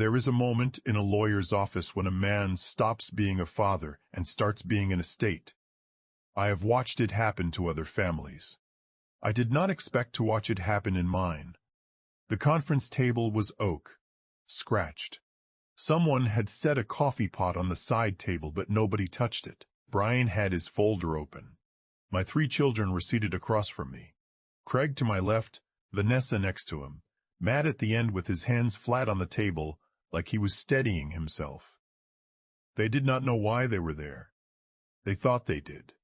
There is a moment in a lawyer's office when a man stops being a father and starts being an estate. I have watched it happen to other families. I did not expect to watch it happen in mine. The conference table was oak, scratched. Someone had set a coffee pot on the side table, but nobody touched it. Brian had his folder open. My 3 children were seated across from me. Craig to my left, Vanessa next to him, Matt at the end with his hands flat on the table, like he was steadying himself. They did not know why they were there. They thought they did.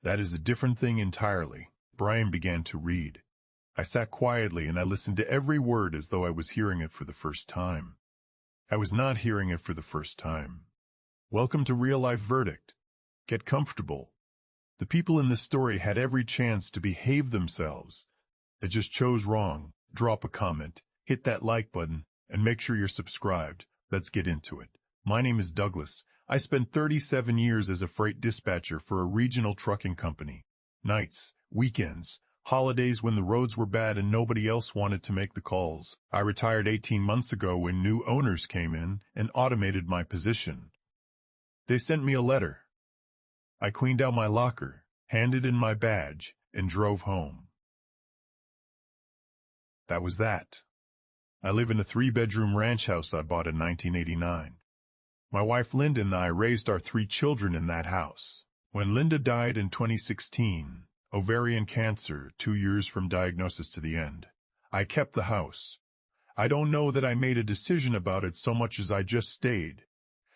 That is a different thing entirely. Brian began to read. I sat quietly and I listened to every word as though I was hearing it for the first time. I was not hearing it for the first time. Welcome to Real Life Verdict. Get comfortable. The people in this story had every chance to behave themselves. They just chose wrong. Drop a comment, hit that like button, and make sure you're subscribed. Let's get into it. My name is Douglas. I spent 37 years as a freight dispatcher for a regional trucking company. Nights, weekends, holidays when the roads were bad and nobody else wanted to make the calls. I retired 18 months ago when new owners came in and automated my position. They sent me a letter. I cleaned out my locker, handed in my badge, and drove home. That was that. I live in a 3-bedroom ranch house I bought in 1989. My wife Linda and I raised our 3 children in that house. When Linda died in 2016, ovarian cancer, 2 years from diagnosis to the end, I kept the house. I don't know that I made a decision about it so much as I just stayed.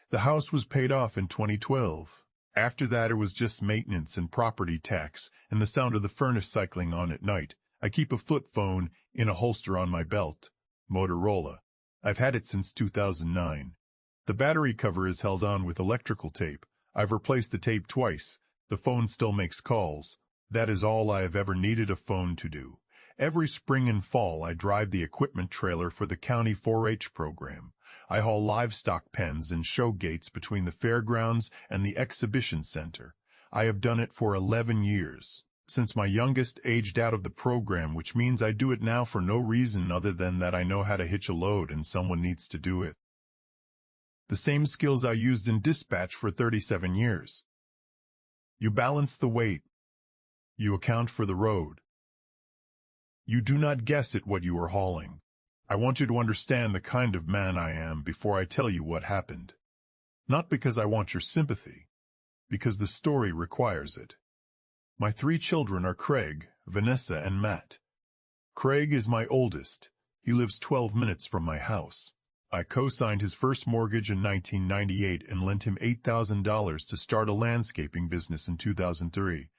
The house was paid off in 2012. After that it was just maintenance and property tax and the sound of the furnace cycling on at night. I keep a flip phone in a holster on my belt. Motorola. I've had it since 2009. The battery cover is held on with electrical tape. I've replaced the tape twice. The phone still makes calls. That is all I have ever needed a phone to do. Every spring and fall I drive the equipment trailer for the county 4-H program. I haul livestock pens and show gates between the fairgrounds and the exhibition center. I have done it for 11 years. Since my youngest aged out of the program, which means I do it now for no reason other than that I know how to hitch a load and someone needs to do it. The same skills I used in dispatch for 37 years. You balance the weight. You account for the road. You do not guess at what you are hauling. I want you to understand the kind of man I am before I tell you what happened. Not because I want your sympathy, because the story requires it. My 3 children are Craig, Vanessa, and Matt. Craig is my oldest. He lives 12 minutes from my house. I co-signed his first mortgage in 1998 and lent him $8,000 to start a landscaping business in 2003.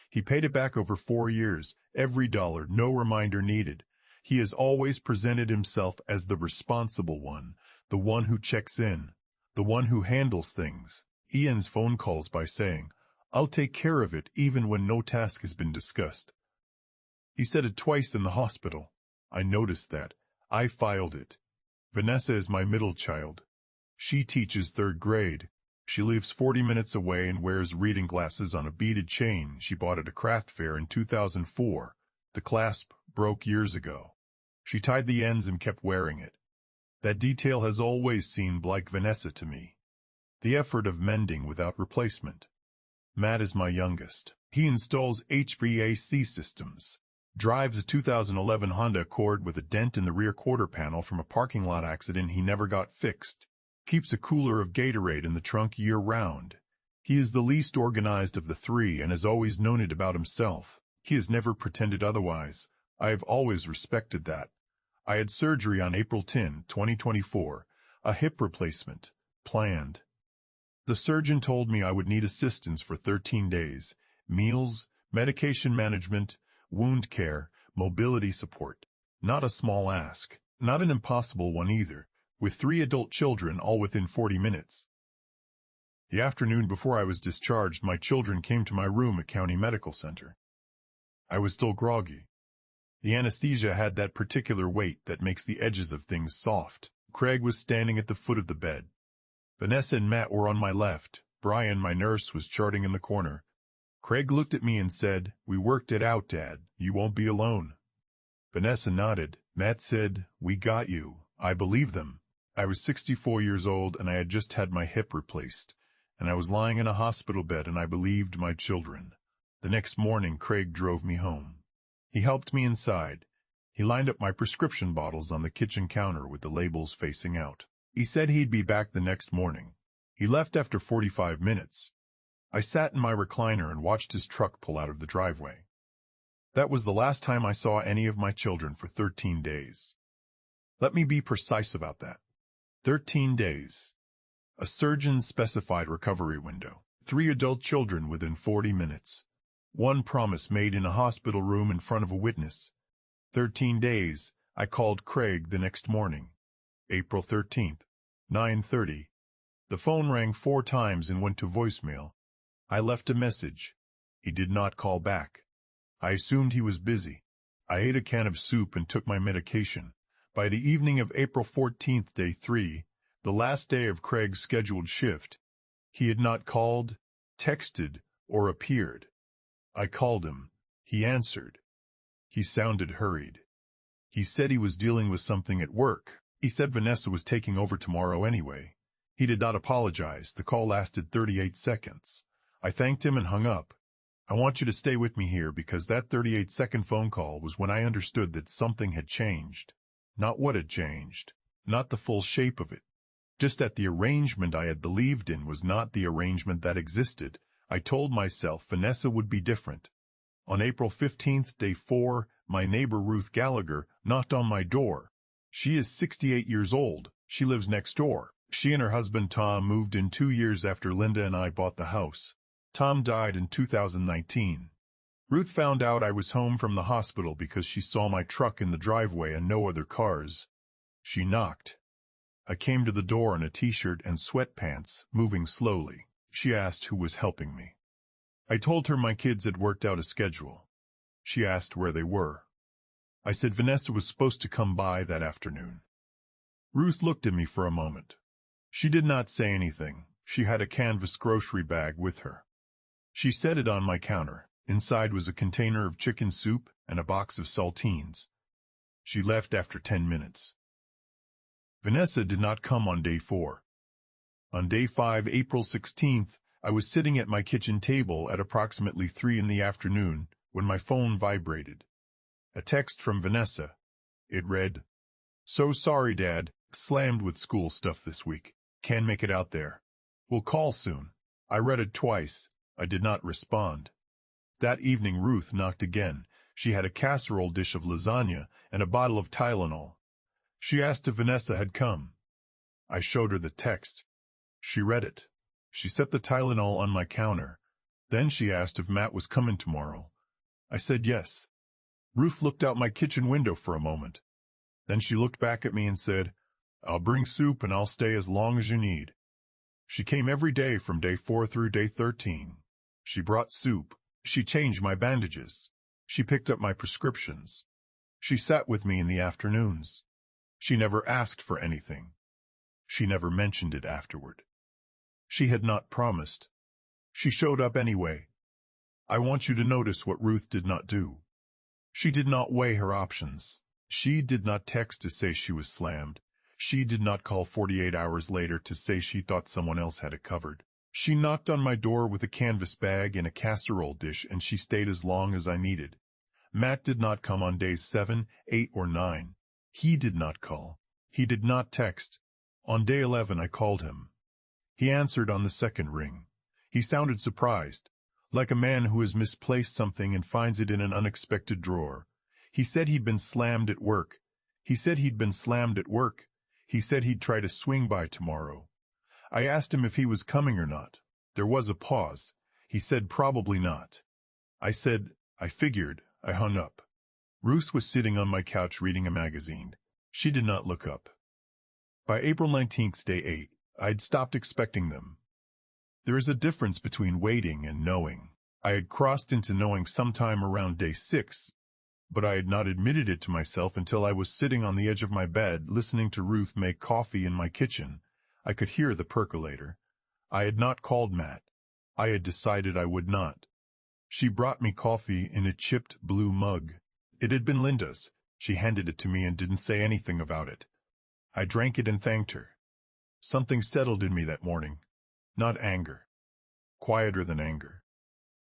He paid it back over 4 years, every dollar, no reminder needed. He has always presented himself as the responsible one, the one who checks in, the one who handles things. He ends phone calls by saying, "I'll take care of it," even when no task has been discussed. He said it twice in the hospital. I noticed that. I filed it. Vanessa is my middle child. She teaches 3rd grade. She lives 40 minutes away and wears reading glasses on a beaded chain she bought at a craft fair in 2004. The clasp broke years ago. She tied the ends and kept wearing it. That detail has always seemed like Vanessa to me. The effort of mending without replacement. Matt is my youngest. He installs HVAC systems. Drives a 2011 Honda Accord with a dent in the rear quarter panel from a parking lot accident he never got fixed. Keeps a cooler of Gatorade in the trunk year-round. He is the least organized of the 3 and has always known it about himself. He has never pretended otherwise. I have always respected that. I had surgery on April 10, 2024, a hip replacement, planned. The surgeon told me I would need assistance for 13 days, meals, medication management, wound care, mobility support. Not a small ask, not an impossible one either, with 3 adult children all within 40 minutes. The afternoon before I was discharged, my children came to my room at County Medical Center. I was still groggy. The anesthesia had that particular weight that makes the edges of things soft. Craig was standing at the foot of the bed. Vanessa and Matt were on my left. Brian, my nurse, was charting in the corner. Craig looked at me and said, "We worked it out, Dad. You won't be alone." Vanessa nodded. Matt said, "We got you." I believed them. I was 64 years old and I had just had my hip replaced, and I was lying in a hospital bed and I believed my children. The next morning, Craig drove me home. He helped me inside. He lined up my prescription bottles on the kitchen counter with the labels facing out. He said he'd be back the next morning. He left after 45 minutes. I sat in my recliner and watched his truck pull out of the driveway. That was the last time I saw any of my children for 13 days. Let me be precise about that. 13 days. A surgeon's specified recovery window. 3 adult children within 40 minutes. 1 promise made in a hospital room in front of a witness. 13 days. I called Craig the next morning. April 13th, 9:30. The phone rang 4 times and went to voicemail. I left a message. He did not call back. I assumed he was busy. I ate a can of soup and took my medication. By the evening of April 14th, day 3, the last day of Craig's scheduled shift, he had not called, texted, or appeared. I called him. He answered. He sounded hurried. He said he was dealing with something at work. He said Vanessa was taking over tomorrow anyway. He did not apologize. The call lasted 38 seconds. I thanked him and hung up. I want you to stay with me here because that 38-second phone call was when I understood that something had changed. Not what had changed, not the full shape of it. Just that the arrangement I had believed in was not the arrangement that existed. I told myself Vanessa would be different. On April 15th, day 4, my neighbor Ruth Gallagher knocked on my door. She is 68 years old. She lives next door. She and her husband Tom moved in 2 years after Linda and I bought the house. Tom died in 2019. Ruth found out I was home from the hospital because she saw my truck in the driveway and no other cars. She knocked. I came to the door in a t-shirt and sweatpants, moving slowly. She asked who was helping me. I told her my kids had worked out a schedule. She asked where they were. I said Vanessa was supposed to come by that afternoon. Ruth looked at me for a moment. She did not say anything. She had a canvas grocery bag with her. She set it on my counter. Inside was a container of chicken soup and a box of saltines. She left after 10 minutes. Vanessa did not come on day 4. On day 5, April 16th, I was sitting at my kitchen table at approximately 3 in the afternoon when my phone vibrated. A text from Vanessa. It read, "So sorry, Dad. Slammed with school stuff this week. Can't make it out there. We'll call soon." I read it twice. I did not respond. That evening Ruth knocked again. She had a casserole dish of lasagna and a bottle of Tylenol. She asked if Vanessa had come. I showed her the text. She read it. She set the Tylenol on my counter. Then she asked if Matt was coming tomorrow. I said yes. Ruth looked out my kitchen window for a moment. Then she looked back at me and said, "I'll bring soup and I'll stay as long as you need." She came every day from day 4 through day 13. She brought soup. She changed my bandages. She picked up my prescriptions. She sat with me in the afternoons. She never asked for anything. She never mentioned it afterward. She had not promised. She showed up anyway. I want you to notice what Ruth did not do. She did not weigh her options. She did not text to say she was slammed. She did not call 48 hours later to say she thought someone else had it covered. She knocked on my door with a canvas bag and a casserole dish, and she stayed as long as I needed. Matt did not come on days 7, 8, or 9. He did not call. He did not text. On day 11 I called him. He answered on the second ring. He sounded surprised, like a man who has misplaced something and finds it in an unexpected drawer. He said he'd been slammed at work. He said he'd been slammed at work. He said he'd try to swing by tomorrow. I asked him if he was coming or not. There was a pause. He said probably not. I said, I figured. I hung up. Ruth was sitting on my couch reading a magazine. She did not look up. By April 19th, day 8, I'd stopped expecting them. There is a difference between waiting and knowing. I had crossed into knowing sometime around day 6, but I had not admitted it to myself until I was sitting on the edge of my bed listening to Ruth make coffee in my kitchen. I could hear the percolator. I had not called Matt. I had decided I would not. She brought me coffee in a chipped blue mug. It had been Linda's. She handed it to me and didn't say anything about it. I drank it and thanked her. Something settled in me that morning. Not anger. Quieter than anger.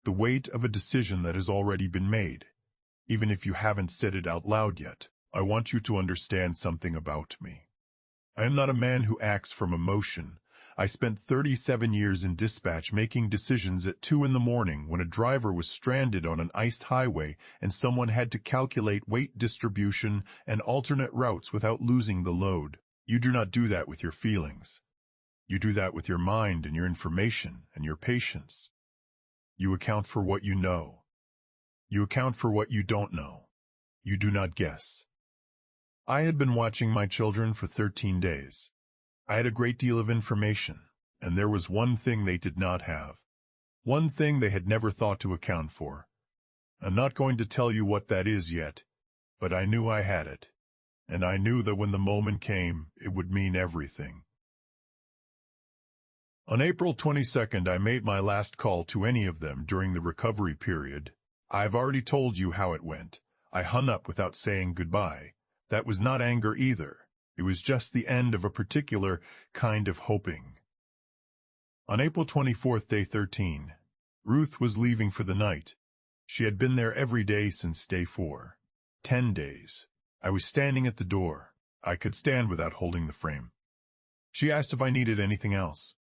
The weight of a decision that has already been made, even if you haven't said it out loud yet. I want you to understand something about me. I am not a man who acts from emotion. I spent 37 years in dispatch making decisions at 2 in the morning when a driver was stranded on an iced highway and someone had to calculate weight distribution and alternate routes without losing the load. You do not do that with your feelings. You do that with your mind and your information and your patience. You account for what you know. You account for what you don't know. You do not guess. I had been watching my children for 13 days. I had a great deal of information, and there was one thing they did not have. One thing they had never thought to account for. I'm not going to tell you what that is yet, but I knew I had it, and I knew that when the moment came, it would mean everything. On April 22nd, I made my last call to any of them during the recovery period. I've already told you how it went. I hung up without saying goodbye. That was not anger either. It was just the end of a particular kind of hoping. On April 24th, day 13, Ruth was leaving for the night. She had been there every day since day 4. 10 days. I was standing at the door. I could stand without holding the frame. She asked if I needed anything else.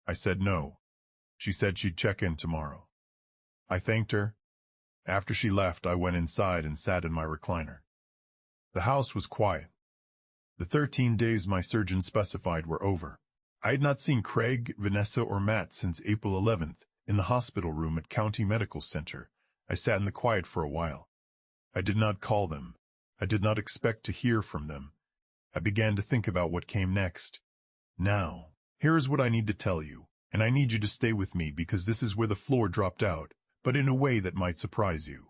I said no. She said she'd check in tomorrow. I thanked her. After she left, I went inside and sat in my recliner. The house was quiet. The 13 days my surgeon specified were over. I had not seen Craig, Vanessa, or Matt since April 11th, in the hospital room at County Medical Center. I sat in the quiet for a while. I did not call them. I did not expect to hear from them. I began to think about what came next. Now, here is what I need to tell you, and I need you to stay with me because this is where the floor dropped out, but in a way that might surprise you.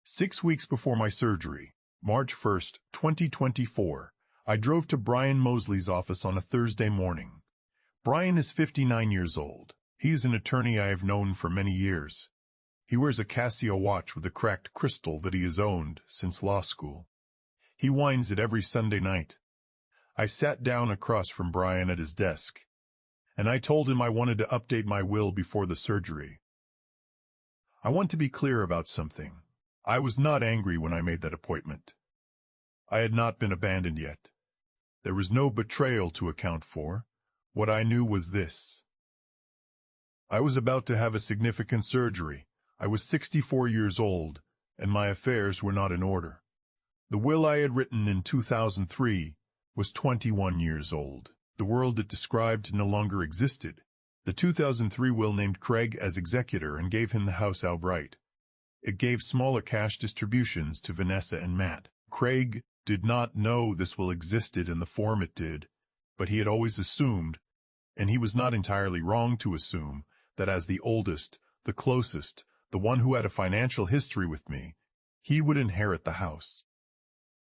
6 weeks before my surgery, March 1st, 2024, I drove to Brian Mosley's office on a Thursday morning. Brian is 59 years old. He is an attorney I have known for many years. He wears a Casio watch with a cracked crystal that he has owned since law school. He winds it every Sunday night. I sat down across from Brian at his desk, and I told him I wanted to update my will before the surgery. I want to be clear about something. I was not angry when I made that appointment. I had not been abandoned yet. There was no betrayal to account for. What I knew was this. I was about to have a significant surgery. I was 64 years old, and my affairs were not in order. The will I had written in 2003 was 21 years old. The world it described no longer existed. The 2003 will named Craig as executor and gave him the house outright. It gave smaller cash distributions to Vanessa and Matt. Craig did not know this will existed in the form it did, but he had always assumed, and he was not entirely wrong to assume, that as the oldest, the closest, the one who had a financial history with me, he would inherit the house.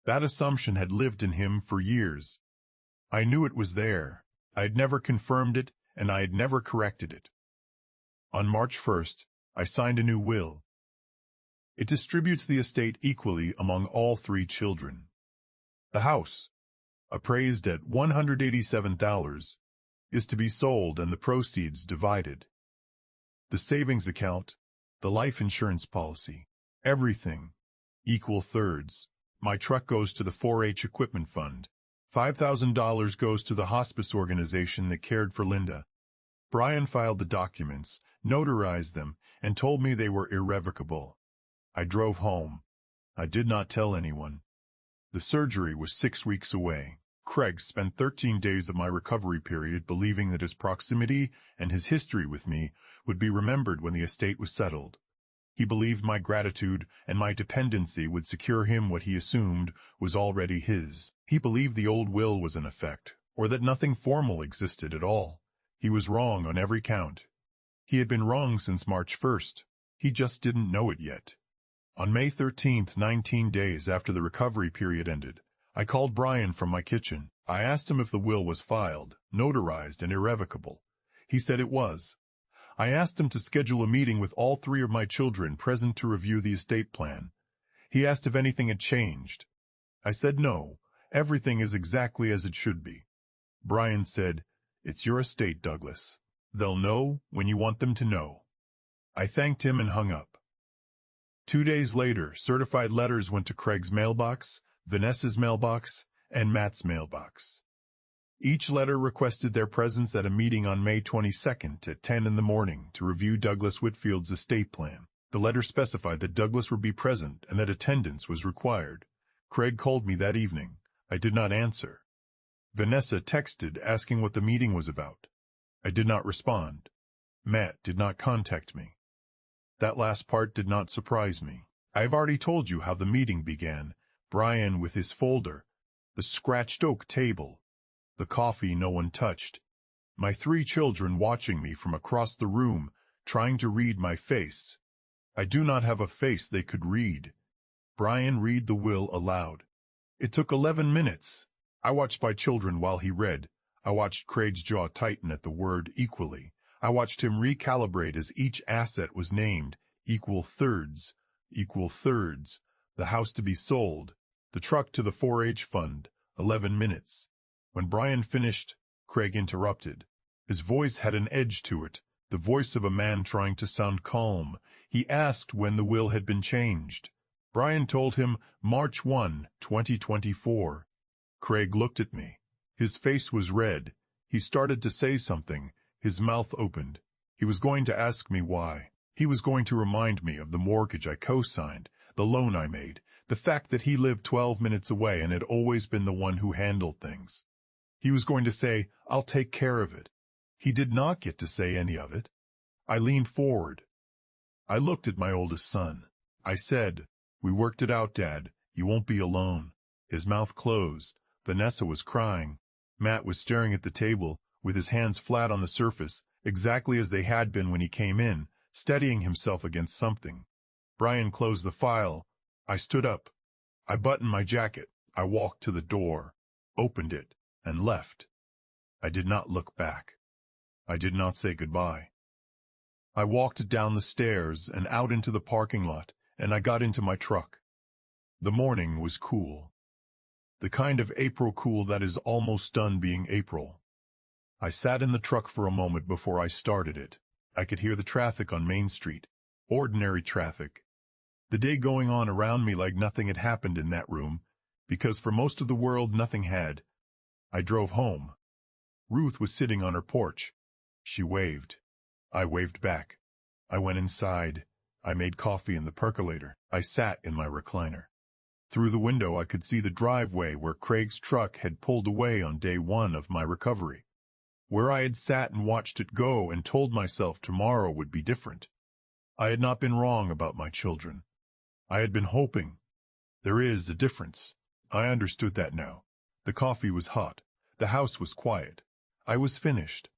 That assumption had lived in him for years. I knew it was there. I had never confirmed it, and I had never corrected it. On March 1st, I signed a new will. It distributes the estate equally among all 3 children. The house, appraised at $187,000, is to be sold and the proceeds divided. The savings account, the life insurance policy, everything, equal thirds. My truck goes to the 4-H equipment fund. $5,000 goes to the hospice organization that cared for Linda. Brian filed the documents, notarized them, and told me they were irrevocable. I drove home. I did not tell anyone. The surgery was 6 weeks away. Craig spent 13 days of my recovery period believing that his proximity and his history with me would be remembered when the estate was settled. He believed my gratitude and my dependency would secure him what he assumed was already his. He believed the old will was in effect, or that nothing formal existed at all. He was wrong on every count. He had been wrong since March 1st. He just didn't know it yet. On May 13th, 19 days after the recovery period ended, I called Brian from my kitchen. I asked him if the will was filed, notarized, and irrevocable. He said it was. I asked him to schedule a meeting with all 3 of my children present to review the estate plan. He asked if anything had changed. I said no, Everything is exactly as it should be. Brian said, "It's your estate, Douglas. They'll know when you want them to know." I thanked him and hung up. 2 days later, certified letters went to Craig's mailbox, Vanessa's mailbox, and Matt's mailbox. Each letter requested their presence at a meeting on May 22nd at 10 in the morning to review Douglas Whitfield's estate plan. The letter specified that Douglas would be present and that attendance was required. Craig called me that evening. I did not answer. Vanessa texted asking what the meeting was about. I did not respond. Matt did not contact me. That last part did not surprise me. I've already told you how the meeting began. Brian with his folder, the scratched oak table, the coffee no one touched, my 3 children watching me from across the room, trying to read my face. I do not have a face they could read. Brian read the will aloud. It took 11 minutes. I watched my children while he read. I watched Craig's jaw tighten at the word equally. I watched him recalibrate as each asset was named. Equal thirds, the house to be sold, the truck to the 4-H fund, 11 minutes. When Brian finished, Craig interrupted. His voice had an edge to it, the voice of a man trying to sound calm. He asked when the will had been changed. Brian told him March 1, 2024. Craig looked at me. His face was red. He started to say something. His mouth opened. He was going to ask me why. He was going to remind me of the mortgage I co-signed, the loan I made, the fact that he lived 12 minutes away and had always been the one who handled things. He was going to say, "I'll take care of it." He did not get to say any of it. I leaned forward. I looked at my oldest son. I said, "We worked it out, Dad. You won't be alone." His mouth closed. Vanessa was crying. Matt was staring at the table, with his hands flat on the surface, exactly as they had been when he came in, steadying himself against something. Brian closed the file. I stood up. I buttoned my jacket. I walked to the door, opened it, and left. I did not look back. I did not say goodbye. I walked down the stairs and out into the parking lot, and I got into my truck. The morning was cool. The kind of April cool that is almost done being April. I sat in the truck for a moment before I started it. I could hear the traffic on Main Street. Ordinary traffic. The day going on around me like nothing had happened in that room, because for most of the world nothing had. I drove home. Ruth was sitting on her porch. She waved. I waved back. I went inside. I made coffee in the percolator. I sat in my recliner. Through the window I could see the driveway where Craig's truck had pulled away on day 1 of my recovery. Where I had sat and watched it go and told myself tomorrow would be different. I had not been wrong about my children. I had been hoping. There is a difference. I understood that now. The coffee was hot. The house was quiet. I was finished.